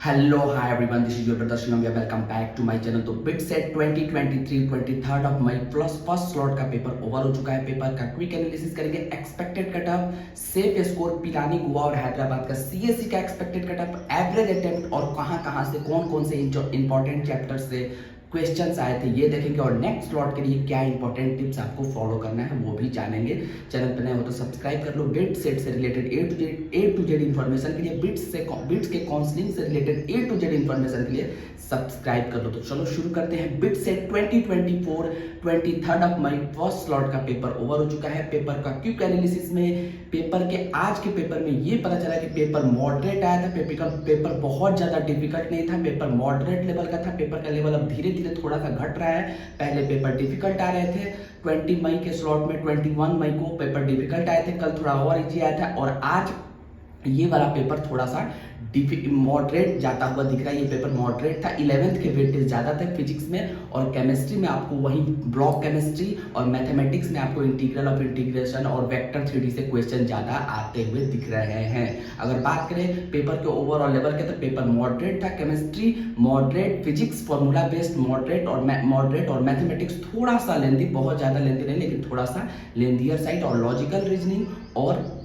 Hello hi everyone, this is your brother Shivam. Welcome back to my channel. तो BITSAT 2023 23 of May plus first slot का paper over हो चुका है। Paper का quick analysis करेंगे। Expected cutoff, safe score, Pilani, Goa और हैदराबाद का CSC का एक्सपेक्टेड कटअप, एवरेज अटेम्प्ट और कहां से कौन से इंपॉर्टेंट चैप्टर से क्वेश्चंस आए थे ये देखेंगे। और नेक्स्ट स्लॉट के लिए क्या इंपॉर्टेंट टिप्स आपको फॉलो करना है वो भी जानेंगे। चैनल पर नए हो तो सब्सक्राइब कर लो। बिट सेट से related A to Z information के लिए, बिट्स के काउंसलिंग से related A to Z information के लिए सब्सक्राइब कर लो। तो चलो शुरू करते हैं। BITSAT 2024 23 of May first slot का पेपर ओवर हो चुका है। पेपर का क्विक एनालिसिस में पेपर के आज के पेपर में ये पता चला कि पेपर मॉडरेट आया था। पेपर बहुत ज्यादा डिफिकल्ट नहीं था, पेपर मॉडरेट लेवल का था। पेपर का लेवल अब धीरे धीरे थोड़ा सा घट रहा है। पहले पेपर डिफिकल्ट आ रहे थे 20 मई के स्लॉट में, 21 मई को पेपर डिफिकल्ट आए थे, कल थोड़ा और इजी आया था और आज ये वाला पेपर थोड़ा सा मॉडरेट जाता हुआ दिख रहा है। ये पेपर मॉडरेट था। 11th के वेटेज ज्यादा थे फिजिक्स में और केमिस्ट्री में आपको वही ब्लॉक केमिस्ट्री और मैथमेटिक्स में आपको इंटीग्रल ऑफ इंटीग्रेशन और वेक्टर थ्योरी से क्वेश्चन ज्यादा आते हुए दिख रहे हैं। अगर बात करें पेपर के ओवरऑल लेवल के तो पेपर मॉडरेट था। Chemistry moderate, physics formula based moderate और मैथमेटिक्स थोड़ा सा लेंथी, बहुत ज्यादा लेंथी नहीं लेकिन थोड़ा सा लेंथियर साइड, और लॉजिकल रीजनिंग और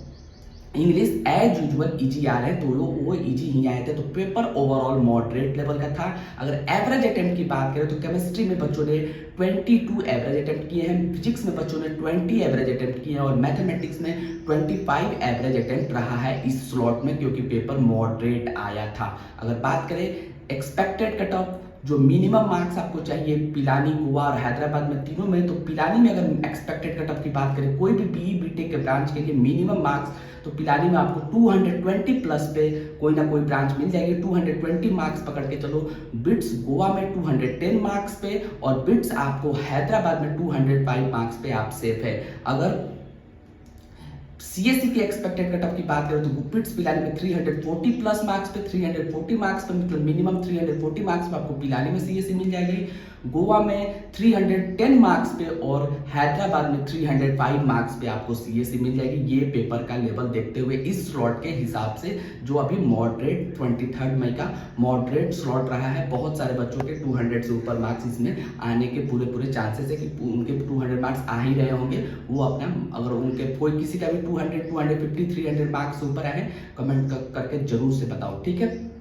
इंग्लिश एज यूजुअल इजी आ रहे हैं, तो वो इजी ही आए थे। तो पेपर ओवरऑल मॉडरेट लेवल का था। अगर एवरेज अटेम्प्ट की बात करें तो केमिस्ट्री में बच्चों ने 22 एवरेज अटेम्प्ट किए हैं, फिजिक्स में बच्चों ने 20 एवरेज अटेम्प्ट किए हैं और मैथमेटिक्स में 25 एवरेज अटेम्प्ट रहा है इस स्लॉट में, क्योंकि पेपर मॉडरेट आया था। अगर बात करें एक्सपेक्टेड कट ऑफ, जो मिनिमम मार्क्स आपको चाहिए पिलानी, गोवा और हैदराबाद में तीनों में, तो पिलानी में अगर एक्सपेक्टेड कट ऑफ की बात करें कोई भी बीई बीटेक के ब्रांच के लिए मिनिमम मार्क्स, तो पिलानी में आपको 220 प्लस पे कोई ना कोई ब्रांच मिल जाएगी। 220 मार्क्स पकड़ के चलो। बिट्स गोवा में 210 मार्क्स पे और बिट्स आपको हैदराबाद में 205 मार्क्स पे आप सेफ है। अगर सीएससी की एक्सपेक्टेड कट ऑफ की बात करें तो बिट्स पिलानी में 340 प्लस मार्क्स पे, 340 मार्क्स पे मतलब मिनिमम 340 मार्क्स पे आपको पिलानी में सीएससी मिल जाएगी। गोवा में 310 मार्क्स पे और हैदराबाद में 305 मार्क्स पे आपको सीएससी मिल जाएगी। ये पेपर का लेवल देखते हुए इस स्लॉट के हिसाब से, जो अभी मॉडरेट 23 मई का मॉडरेट स्लॉट रहा है, बहुत सारे बच्चों के 200 से ऊपर मार्क्स इसमें आने के पूरे चांसेस है कि उनके 200 मार्क्स आ ही रहे होंगे। वो अपना, अगर उनके कोई किसी का भी 200 250 300 मार्क्स ऊपर आए कमेंट करके जरूर से बताओ, ठीक है।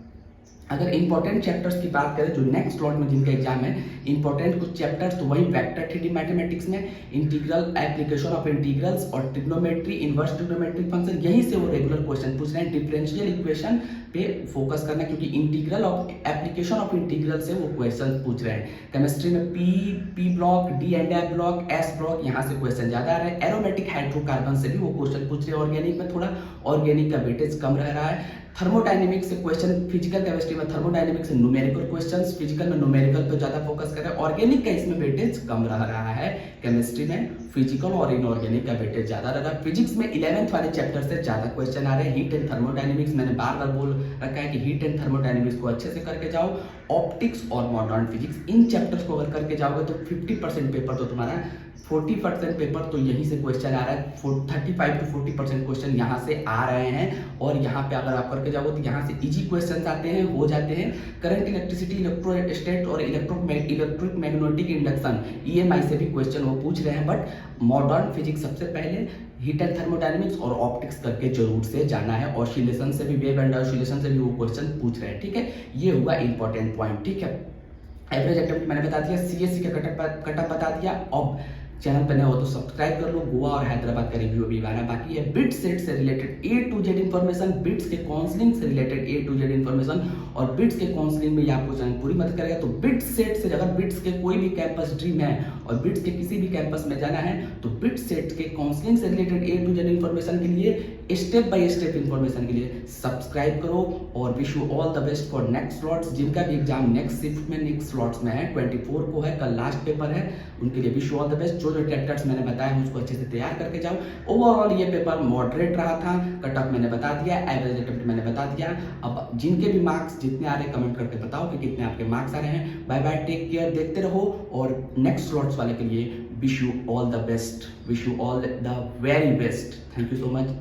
अगर इंपॉर्टेंट चैप्टर्स की बात करें जो नेक्स्ट स्लॉट में जिनका एग्जाम है, इंपॉर्टेंट कुछ चैप्टर्स तो वही वेक्टर थ्योरी मैथमेटिक्स में, इंटीग्रल, एप्लीकेशन ऑफ इंटीग्रल्स और ट्रिग्नोमेट्री, इनवर्स ट्रिग्नोमेट्रिक फंक्शन, यहीं से वो रेगुलर क्वेश्चन पूछ रहे हैं। डिफरेंशियल इक्वेशन पे फोकस करना, क्योंकि integral of application of integral से वो क्वेश्चन पूछ रहे हैं। केमिस्ट्री में P block, D and F block, S block, यहाँ से क्वेश्चन ज्यादा आ रहे हैं। एरोमेटिक हाइड्रोकार्बन से भी वो क्वेश्चन पूछ रहे हैं। ऑर्गेनिक में थोड़ा ऑर्गेनिक का वेटेज कम रह रहा है। थर्मोडायनेमिक्स से क्वेश्चन, फिजिकल केमिस्ट्री में थर्मोडायनेमिक्स से न्यूमेरिकल क्वेश्चंस, फिजिकल में न्यूमेरिकल पे ज्यादा फोकस करें। ऑर्गेनिक का इसमें वेटेज कम रह रहा है। केमिस्ट्री में फिजिकल और इनऑर्गेनिक का वेटेज ज्यादा रह रहा है। फिजिक्स में 11th वाले चैप्टर से ज्यादा क्वेश्चन आ रहे हैं। हीट एंड थर्मोडायनेमिक्स मैंने बार बार बोल रखा है कि हीट एंड थर्मोडायनेमिक्स को अच्छे से करके जाओ। ऑप्टिक्स और मॉडर्न फिजिक्स, इन चैप्टर्स को अगर करके जाओगे तो 50% पेपर तो तुम्हारा, 40% पेपर तो यहीं से क्वेश्चन आ रहा है। 35 to 40% क्वेश्चन यहाँ से आ रहे हैं और यहाँ पे अगर आप करके जाओगे तो यहाँ से इजी क्वेश्चन आते हैं, हो जाते हैं। करंट, इलेक्ट्रिसिटी, इलेक्ट्रोस्टैट और इलेक्ट्रिक मैग्नेटिक इंडक्शन, ईएमआई से भी क्वेश्चन वो पूछ रहे हैं। बट मॉडर्न फिजिक्स सबसे पहले, हीट एंड थर्मोडायनेमिक्स और ऑप्टिक्स करके जरूर से जाना है। ऑसिलेशन से भी, वेव एंड ऑसिलेशन से भी वो क्वेश्चन पूछ रहे हैं, ठीक है। ये हुआ इंपॉर्टेंट पॉइंट, ठीक है। एवरेज अटेम्प्ट मैंने बता दिया, सीएससी का कटअप बता दिया। अब चैनल पर नए हो तो सब्सक्राइब कर लो। गोवा और हैदराबाद का रिव्यू भी आना बाकी है। बिट सेट से related A to Z information, BITS के काउंसलिंग से related A to Z information, और बिट्स के काउंसलिंग में ये आपको चैनल पूरी मदद करेगा। तो बिट सेट से अगर बिट्स के कोई भी कैंपस ड्रीम है और बिट्स के किसी भी कैंपस में जाना है तो बिट सेट के काउंसलिंग से related A to Z information के लिए, स्टेप बाय स्टेप इन्फॉर्मेशन के लिए सब्सक्राइब करो। और wish you all the best for next slots. जिनका भी एग्जाम नेक्स्ट शिफ्ट में, नेक्स्ट स्लॉट्स में है, 24 को है, कल लास्ट पेपर है, उनके लिए wish you all the best. जो चैप्टर्स मैंने बताया उसको अच्छे से तैयार करके जाओ। ओवरऑल ये पेपर मॉडरेट रहा था। कट ऑफ मैंने बता दिया, एवरेज अटेम्प्ट मैंने बता दिया। अब जिनके भी मार्क्स जितने आ रहे हैं कमेंट करके बताओ कि कितने आपके मार्क्स आ रहे हैं। बाय बाय, टेक केयर, देखते रहो। और नेक्स्ट स्लॉट्स वाले के लिए wish you all the best, wish you all the very best. Thank you so much.